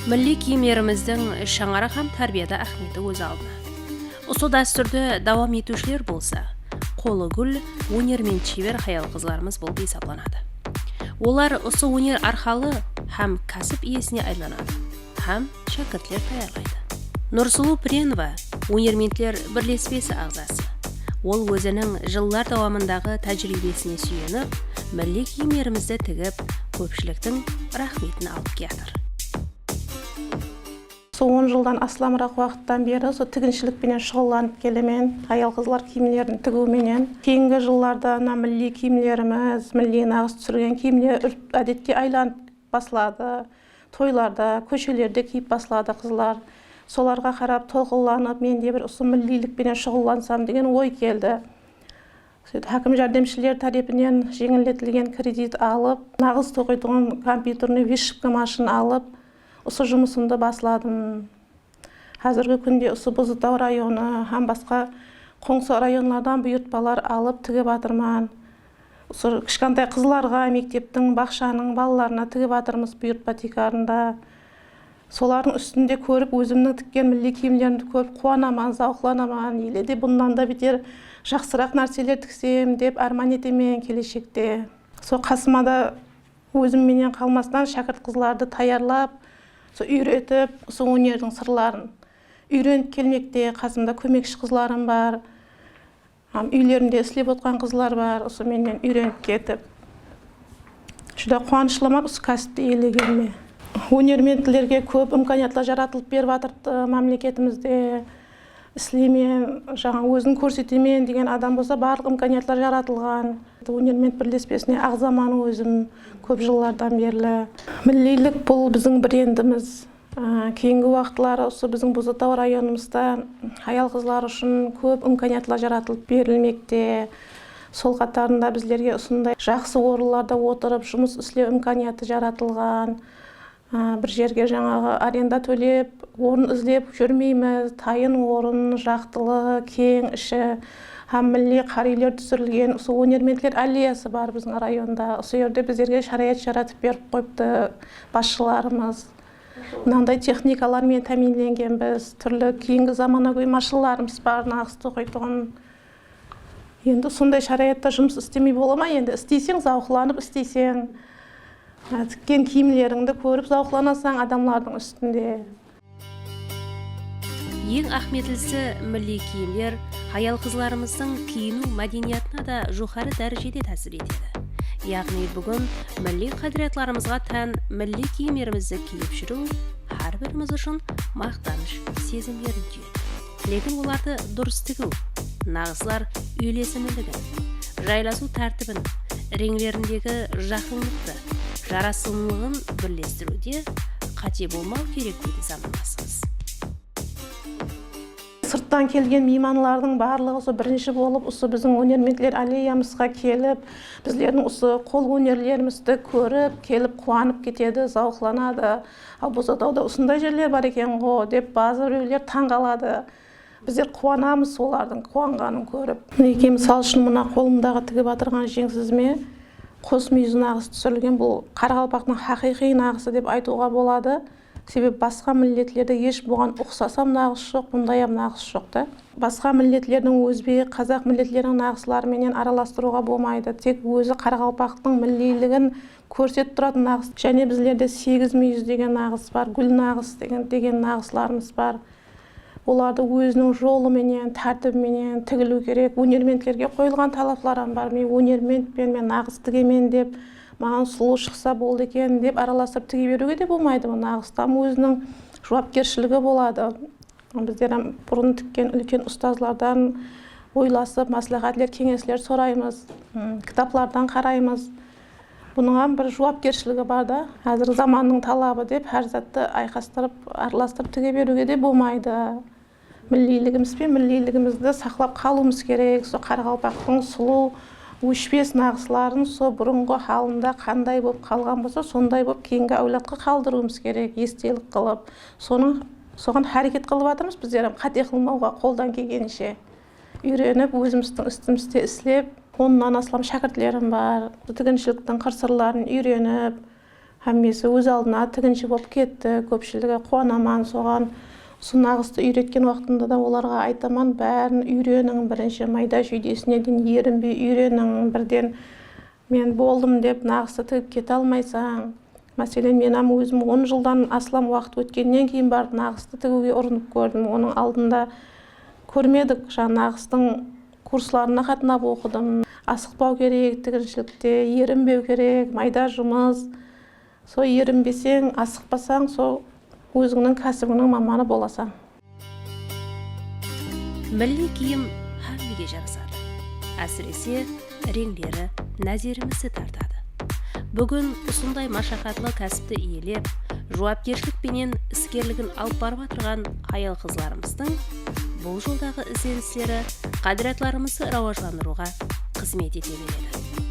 Milli kiyimlerimizдің шаңарақ һәм тәрбиеде әһмиеті өз алдына. Осы дәстүрді давам етушілер болса, қолы гүл, өнермен шебер хаял қызларымыз болып есептелінеді. Олар осы өнер арқылы һәм кәсіп иесіне айланады, һәм шәкіртлер даярлайды. Нұрсұлу Піренова өнермендер бірлеспесі ағзасы. Ол өзінің жылдар давамындағы тәжірибесіне сүйеніп, milli kiyimlerimizді тігіп, көпшіліктің рахметін алып келеді. Сол 10 жылдан астамырақ уақыттан бері сол тігіншілікпенен шұғылданып келемін. Аял қызлар киімдерін тігуменен. Кейінгі жылдарда milli киімдеріміз, milli нағыз түсірген киімдер әдетте айланып басылады. Тойларда, көшелерде киіп басылады қызлар. Соларға қарап толқыланып, мен де бір осы millилікпенен шұғылдансам деген ой келді. Хакім жәрдемшілер тарапынан жеңілдетілген кредит алып, нағыз тоқитын компьютерный вышивка машина алып, осы жұмысымды басладым. Қазіргі күнде осы Бұзытау районы, һәм басқа Қоңсы районлардан бұйыртпалар алып тігіп атырман. Осы кішкентай қызларға мектептің, бақшаның балаларына тігіп атырмыз бұйыртпа тикарында. Солардың үстінде көріп, өзімнің тіккен milli киімдерімді көріп қуанаман, зауқланаман. Еледе бұндан да бетер жақсырақ нәрселер тіксем деп арман етемен келешекте. Сол қасымада өзімменен қалмастан шәкірт қызларды таярлап, үйретіп, осы өнердің сырларын үйреніп келмекте. Қасымда көмекші қызларым бар, үйлерінде істеп отқан қызлар бар, осы менен үйреніп кетіп. Жүдә қуанышлымын осы кәсіпті иелегеніме. Өнерменділерге көп имканиятлар жаратылып беріп жатыр мемлекетімізде. Іслемен, өзін көрсетемен деген адам болса, барлық имканиятлар жаратылған. Өнермен бірлеспесіне ағзаман өзім көп жылдардан берлі. Millилік бұл біздің брендіміз. Кейінгі уақытлары осы біздің Бұзытау районымызда аял қызлар үшін көп имканиятлар жаратылып берілмекте. Сол қатарында біздерге осындай жақсы орындарда отырып жұмыс істеу имканияты жаратылған. Бір жерге жаңағы аренда төлеп, орын іздеп жүрмейміз. Тайын орын, жақтылы, кең іші, һәм milli қарилер түсірілген осы өнермендер аллеясы бар біздің районда. Осы жерде біздерге шариғат жаратып беріп қойыпты басшыларымыз. Мынандай техникалармен тәмінленгенбіз. Түрлі кейінгі заманауи машиналарымыз бар, нағыз тоқитын. Енді сондай шариғатта жұмыс істемей бола ма? Енді істесең, зауқланып істесең. Тіккен киімлеріңді көріп зауқланасаң адамлардың үстінде. Ең әһмиетлісі milli киімдер аял қызларымыздың киіну мәдениетіне да жоғары дәрежеде тәсір етеді. Яғни бүгін milli қадіретларымызға тән milli киімдерімізді киіп жүру әрбіріміз үшін мақтаныш сезімдерін түйеді. Лекін оларды дұрыс тігу, нағызлар үйлесімділігін, жайласу тәртібін, реңлеріндегі жақындықты, жарасымлығын бірлестіруде қате болмау керек дейді замандасымыз. Сырттан келген мейманлардың барлығы осы бірінші болып, осы біздің өнермендер аллеямызға келіп, біздердің осы қол өнерлерімізді көріп, келіп қуанып кетеді, зауқланады. Ал Бұзытауда осындай жерлер бар екен ғой деп базы біреулер таңғалады. Біздер қуанамыз олардың қуанғанын көріп. Неге мысал үшін мына қолымдағы тігіп атырған жеңсізме қос мүйіз нағыз түсірілген, бұл Қарақалпақтың хақиқи нағысы деп айтуға болады. Себебі басқа миллетлерде еш бұған ұқсасам нағыз жоқ, бұндайым нағыз жоқ та. Басқа миллетлердің өзбек, қазақ миллетлерінің нағызларыменен араластыруға болмайды. Тек өзі Қарақалпақтың millилігін көрсетіп тұратын нағыз. Және біздерде 8 мүйіз деген нағыз бар, гүл нағыз деген нағызларымыз бар. Оларды өзінің жолыменен, тәртібіменен тігілу керек. Өнермендерге қойылған талаптарым бар. Мен өнермендпен, мен нағыз тігемен деп, маған сұлу шықса болды екен деп араластырып тіге беруге де болмайды. Нағызтам өзінің жауапкершілігі болады. Біздер бұрын тіккен үлкен ұстазлардан ойласып, маслихатлер, кеңеслер сұраймыз, кітаплардан қараймыз. Бұның бір жауапкершілігі бар да. Қазір заманның талабы деп әр затты айқастырып, араластырып тіге беруге де болмайды. Millилігімізді сақлап қалуымыз керек. Со Қарақалпақтың сұлу өшпес нағызларын со бұрынғы халында қандай болып қалған болса, сондай болып кейінгі әулетке қалдыруымыз керек, естелік қылып. Соған әрекет қылып жатырмыз біздер, қате қылмауға қолдан келгенше. Үйреніп, өзіміздің үстімізде істеп, 10-нан астам шәкіртлерім бар. Тігіншіліктің қыр-сырларын үйреніп, Хаммесі өз алдына тігінші болып кетті, көпшілігі қуанаман соған. Нағызды үйреткен уақытында да оларға айтаман, бәрін үйренің, бірінші майда шүйдесіне дейін ерінбей үйренің, бірден мен болдым деп нағызды тігіп кете алмайсаң. Мәселен, мен өзім 10 жылдан аслам уақыт өткеннен кейін барып нағызды тігуге ұрынып көрдім. Оның алдында көрмедік, нағыздың курсларына қатынап оқыдым. Асықпау керек, тігіншілікте ерінбеу керек, майда жұмыс. Сол ерінбесең, асықпасаң, сол өзіңнің кәсібіңнің маманы боласың. Милли киім хаммеге жарасады. Әсіресе реңдері нәзерімізді тартады. Бүгін ұсындай машақатлы кәсіпті иелеп, жауапкершілікпенен іскерлігін алып барып отырған аял қызларымыздың бұл жолдағы ізденістері қадіратларымызды рауажландыруға қызмет ете береді.